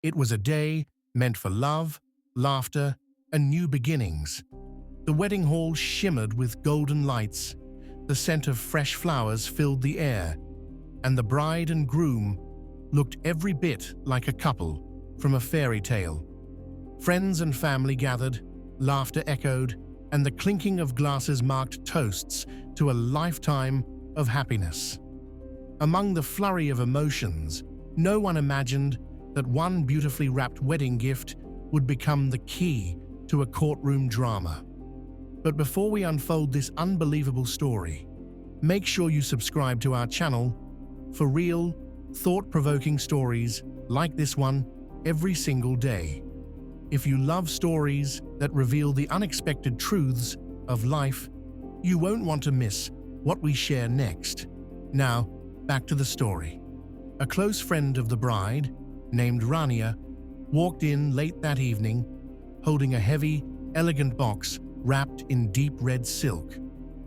It was a day meant for love, laughter, and new beginnings. The wedding hall shimmered with golden lights, the scent of fresh flowers filled the air, and the bride and groom looked every bit like a couple from a fairy tale. Friends and family gathered, laughter echoed, and the clinking of glasses marked toasts to a lifetime of happiness. Among the flurry of emotions, no one imagined that one beautifully wrapped wedding gift would become the key to a courtroom drama. But before we unfold this unbelievable story, make sure you subscribe to our channel for real, thought-provoking stories like this one every single day. If you love stories that reveal the unexpected truths of life, you won't want to miss what we share next. Now, back to the story. A close friend of the bride, named Rania, walked in late that evening, holding a heavy, elegant box wrapped in deep red silk.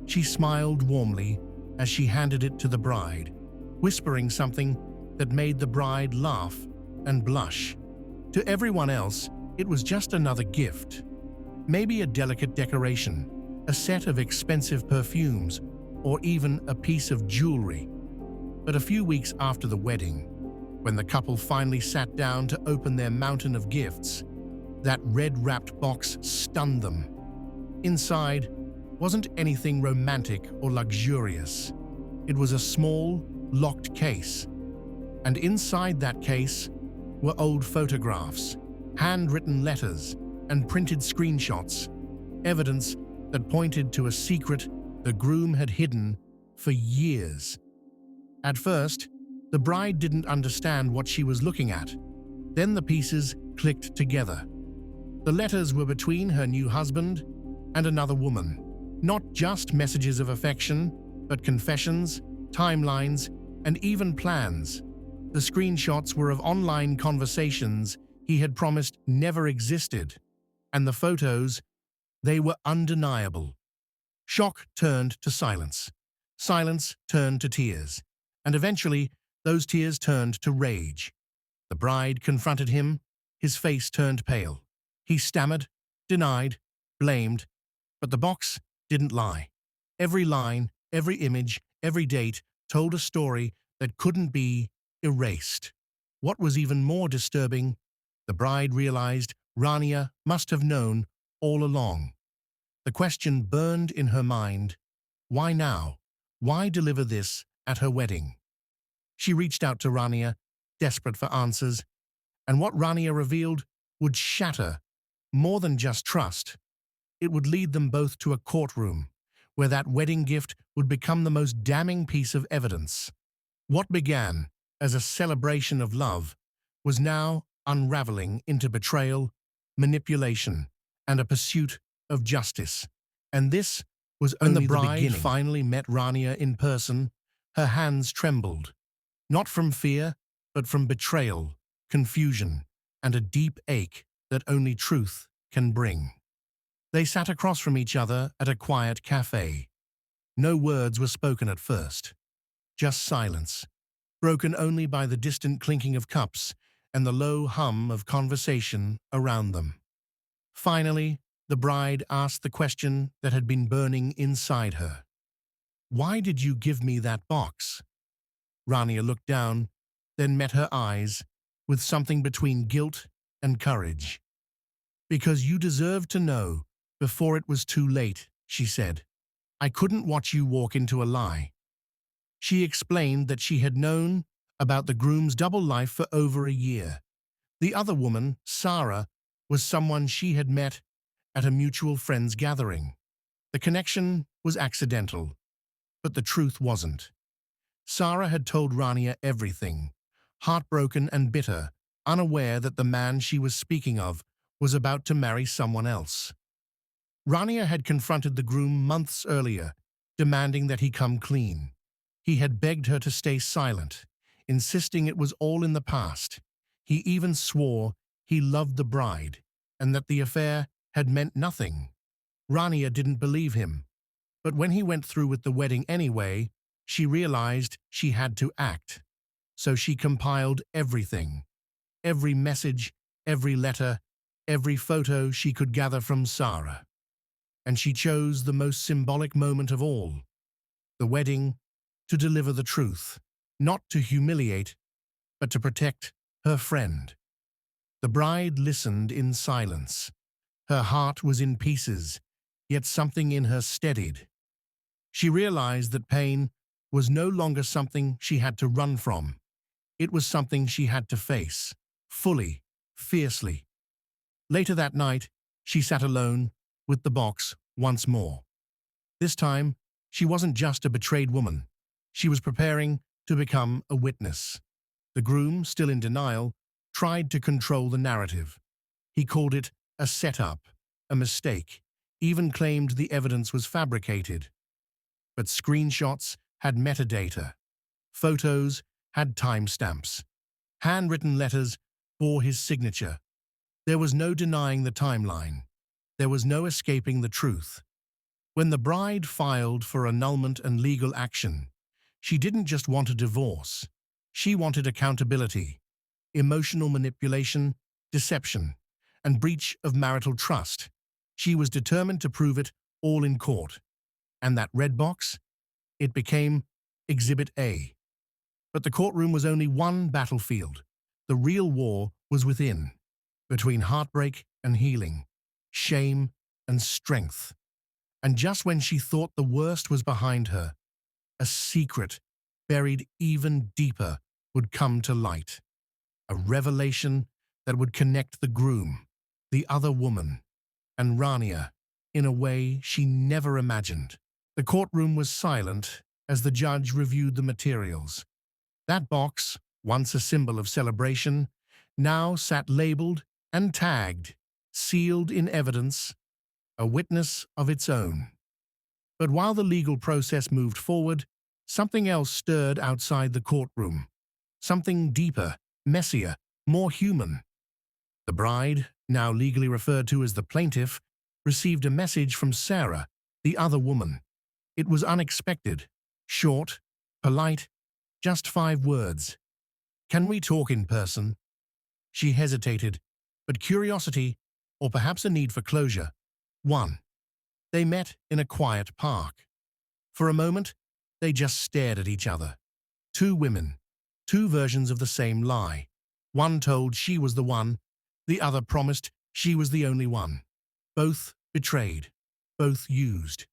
She smiled warmly as she handed it to the bride, whispering something that made the bride laugh and blush. To everyone else, it was just another gift. Maybe a delicate decoration, a set of expensive perfumes, or even a piece of jewelry. But a few weeks after the wedding, when the couple finally sat down to open their mountain of gifts, that red-wrapped box stunned them. Inside wasn't anything romantic or luxurious. It was a small, locked case. And inside that case were old photographs, handwritten letters, and printed screenshots, evidence that pointed to a secret the groom had hidden for years. At first, the bride didn't understand what she was looking at. Then the pieces clicked together. The letters were between her new husband and another woman. Not just messages of affection, but confessions, timelines, and even plans. The screenshots were of online conversations he had promised never existed. And the photos, they were undeniable. Shock turned to silence. Silence turned to tears. And eventually, those tears turned to rage. The bride confronted him. His face turned pale. He stammered, denied, blamed, but the box didn't lie. Every line, every image, every date told a story that couldn't be erased. What was even more disturbing, the bride realized Rania must have known all along. The question burned in her mind: why now? Why deliver this at her wedding? She reached out to Rania, desperate for answers, and what Rania revealed would shatter more than just trust. It would lead them both to a courtroom, where that wedding gift would become the most damning piece of evidence. What began as a celebration of love was now unraveling into betrayal, manipulation, and a pursuit of justice. And this was only the beginning. When the bride finally met Rania in person, her hands trembled, not from fear, but from betrayal, confusion, and a deep ache that only truth can bring. They sat across from each other at a quiet cafe. No words were spoken at first, just silence, broken only by the distant clinking of cups and the low hum of conversation around them. Finally, the bride asked the question that had been burning inside her. "Why did you give me that box?" Rania looked down, then met her eyes with something between guilt and courage. "Because you deserved to know before it was too late," she said. "I couldn't watch you walk into a lie." She explained that she had known about the groom's double life for over a year. The other woman, Sarah, was someone she had met at a mutual friend's gathering. The connection was accidental, but the truth wasn't. Sarah had told Rania everything, heartbroken and bitter, unaware that the man she was speaking of was about to marry someone else. Rania had confronted the groom months earlier, demanding that he come clean. He had begged her to stay silent, insisting it was all in the past. He even swore he loved the bride and that the affair had meant nothing. Rania didn't believe him, but when he went through with the wedding anyway, she realized she had to act. So she compiled everything: every message, every letter, every photo she could gather from Sarah. And she chose the most symbolic moment of all, the wedding, to deliver the truth, not to humiliate, but to protect her friend. The bride listened in silence. Her heart was in pieces, yet something in her steadied. She realized that pain was no longer something she had to run from. It was something she had to face, fully, fiercely. Later that night, she sat alone with the box once more. This time, she wasn't just a betrayed woman. She was preparing to become a witness. The groom, still in denial, tried to control the narrative. He called it a setup, a mistake, even claimed the evidence was fabricated. But screenshots had metadata. Photos had timestamps. Handwritten letters bore his signature. There was no denying the timeline. There was no escaping the truth. When the bride filed for annulment and legal action, she didn't just want a divorce. She wanted accountability, emotional manipulation, deception, and breach of marital trust. She was determined to prove it all in court. And that red box? It became Exhibit A. But the courtroom was only one battlefield. The real war was within, between heartbreak and healing, shame and strength. And just when she thought the worst was behind her, a secret, buried even deeper, would come to light. A revelation that would connect the groom, the other woman, and Rania in a way she never imagined. The courtroom was silent as the judge reviewed the materials. That box, once a symbol of celebration, now sat labeled and tagged, sealed in evidence, a witness of its own. But while the legal process moved forward, something else stirred outside the courtroom. Something deeper, messier, more human. The bride, now legally referred to as the plaintiff, received a message from Sarah, the other woman. It was unexpected, short, polite, just 5 words. "Can we talk in person?" She hesitated, but curiosity, or perhaps a need for closure, won. They met in a quiet park. For a moment, they just stared at each other. 2 women, 2 versions of the same lie. One told she was the one, the other promised she was the only one. Both betrayed, both used.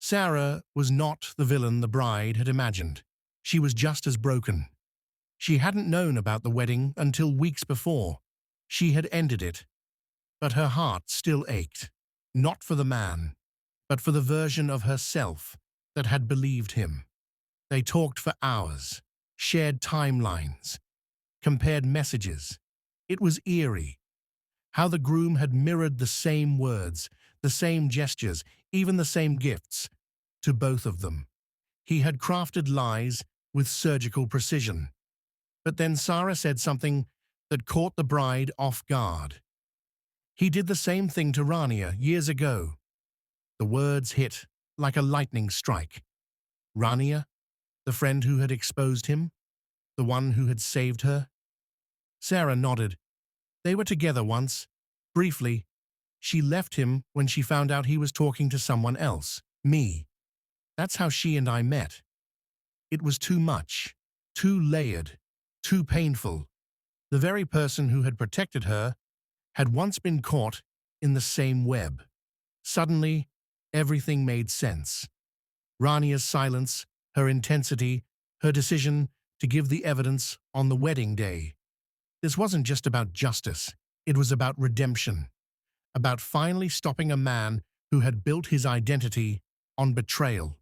Sarah was not the villain the bride had imagined. She was just as broken. She hadn't known about the wedding until weeks before. She had ended it. But her heart still ached, not for the man, but for the version of herself that had believed him. They talked for hours, shared timelines, compared messages. It was eerie. How the groom had mirrored the same words, the same gestures, even the same gifts, to both of them. He had crafted lies with surgical precision. But then Sarah said something that caught the bride off guard. "He did the same thing to Rania years ago." The words hit like a lightning strike. Rania, the friend who had exposed him, the one who had saved her? Sarah nodded. They were together once, briefly. She left him when she found out he was talking to someone else, me. That's how she and I met. It was too much, too layered, too painful. The very person who had protected her had once been caught in the same web. Suddenly, everything made sense. Rania's silence, her intensity, her decision to give the evidence on the wedding day. This wasn't just about justice, it was about redemption, about finally stopping a man who had built his identity on betrayal.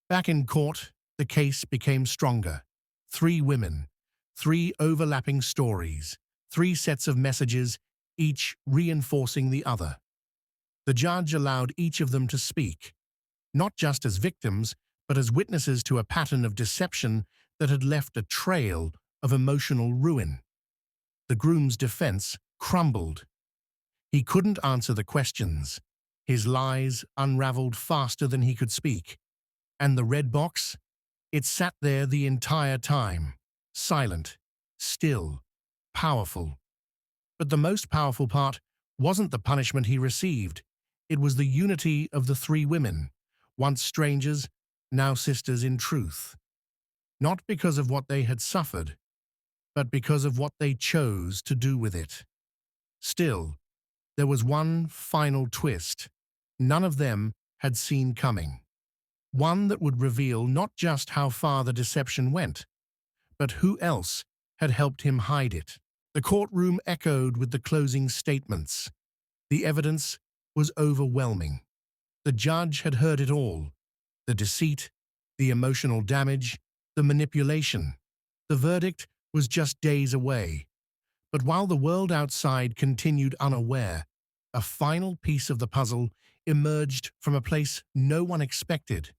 Back in court, the case became stronger. 3 women, 3 overlapping stories, 3 sets of messages, each reinforcing the other. The judge allowed each of them to speak, not just as victims, but as witnesses to a pattern of deception that had left a trail of emotional ruin. The groom's defense crumbled. He couldn't answer the questions. His lies unraveled faster than he could speak. And the red box? It sat there the entire time, silent, still, powerful. But the most powerful part wasn't the punishment he received. It was the unity of the three women, once strangers, now sisters in truth. Not because of what they had suffered, but because of what they chose to do with it. Still, there was one final twist none of them had seen coming. One that would reveal not just how far the deception went, but who else had helped him hide it. The courtroom echoed with the closing statements. The evidence was overwhelming. The judge had heard it all. The deceit, the emotional damage, the manipulation. The verdict was just days away. But while the world outside continued unaware, a final piece of the puzzle emerged from a place no one expected.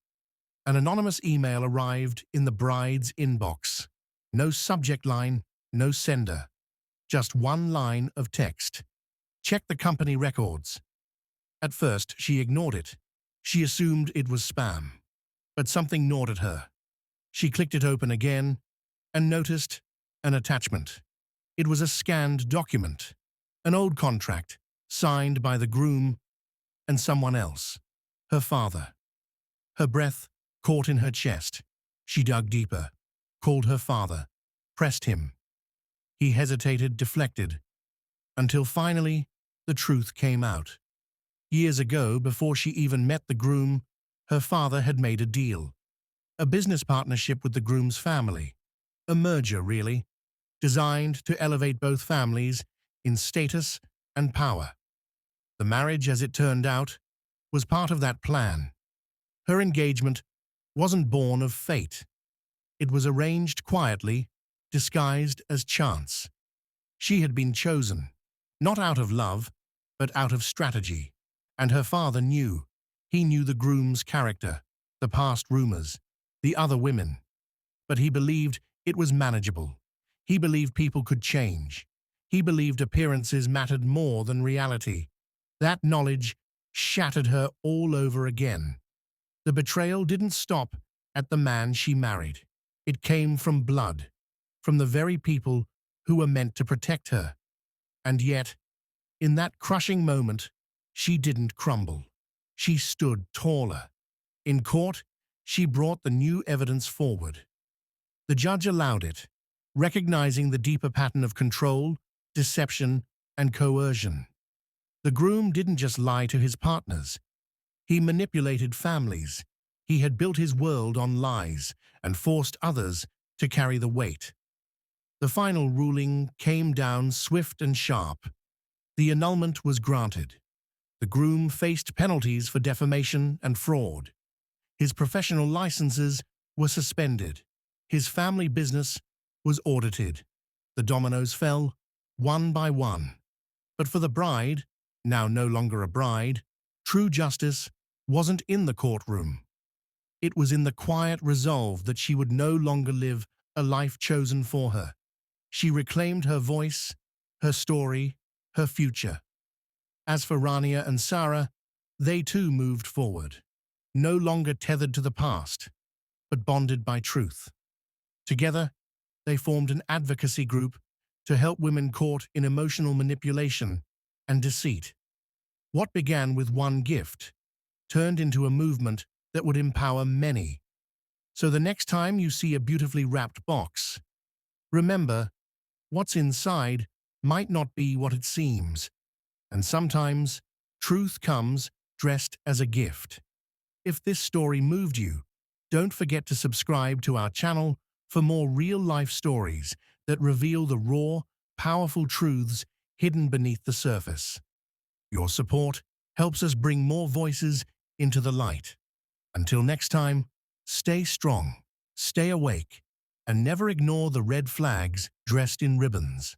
An anonymous email arrived in the bride's inbox. No subject line, no sender. Just one line of text. Check the company records. At first, she ignored it. She assumed it was spam. But something gnawed at her. She clicked it open again and noticed an attachment. It was a scanned document, an old contract, signed by the groom and someone else, her father. Her breath caught in her chest. She dug deeper, called her father, pressed him. He hesitated, deflected, until finally the truth came out. Years ago, before she even met the groom, her father had made a deal. A business partnership with the groom's family. A merger, really, designed to elevate both families in status and power. The marriage, as it turned out, was part of that plan. Her engagement wasn't born of fate. It was arranged quietly, disguised as chance. She had been chosen, not out of love, but out of strategy. And her father knew. He knew the groom's character, the past rumors, the other women. But he believed it was manageable. He believed people could change. He believed appearances mattered more than reality. That knowledge shattered her all over again. The betrayal didn't stop at the man she married. It came from blood, from the very people who were meant to protect her. And yet, in that crushing moment, she didn't crumble. She stood taller. In court, she brought the new evidence forward. The judge allowed it, recognizing the deeper pattern of control, deception, and coercion. The groom didn't just lie to his partners. He manipulated families. He had built his world on lies and forced others to carry the weight. The final ruling came down swift and sharp. The annulment was granted. The groom faced penalties for defamation and fraud. His professional licenses were suspended. His family business was audited. The dominoes fell, one by one. But for the bride, now no longer a bride, true justice wasn't in the courtroom. It was in the quiet resolve that she would no longer live a life chosen for her. She reclaimed her voice, her story, her future. As for Rania and Sarah, they too moved forward, no longer tethered to the past, but bonded by truth. Together, they formed an advocacy group to help women caught in emotional manipulation and deceit. What began with one gift turned into a movement that would empower many. So the next time you see a beautifully wrapped box, remember, what's inside might not be what it seems. And sometimes, truth comes dressed as a gift. If this story moved you, don't forget to subscribe to our channel for more real-life stories that reveal the raw, powerful truths hidden beneath the surface. Your support helps us bring more voices into the light. Until next time, stay strong, stay awake, and never ignore the red flags dressed in ribbons.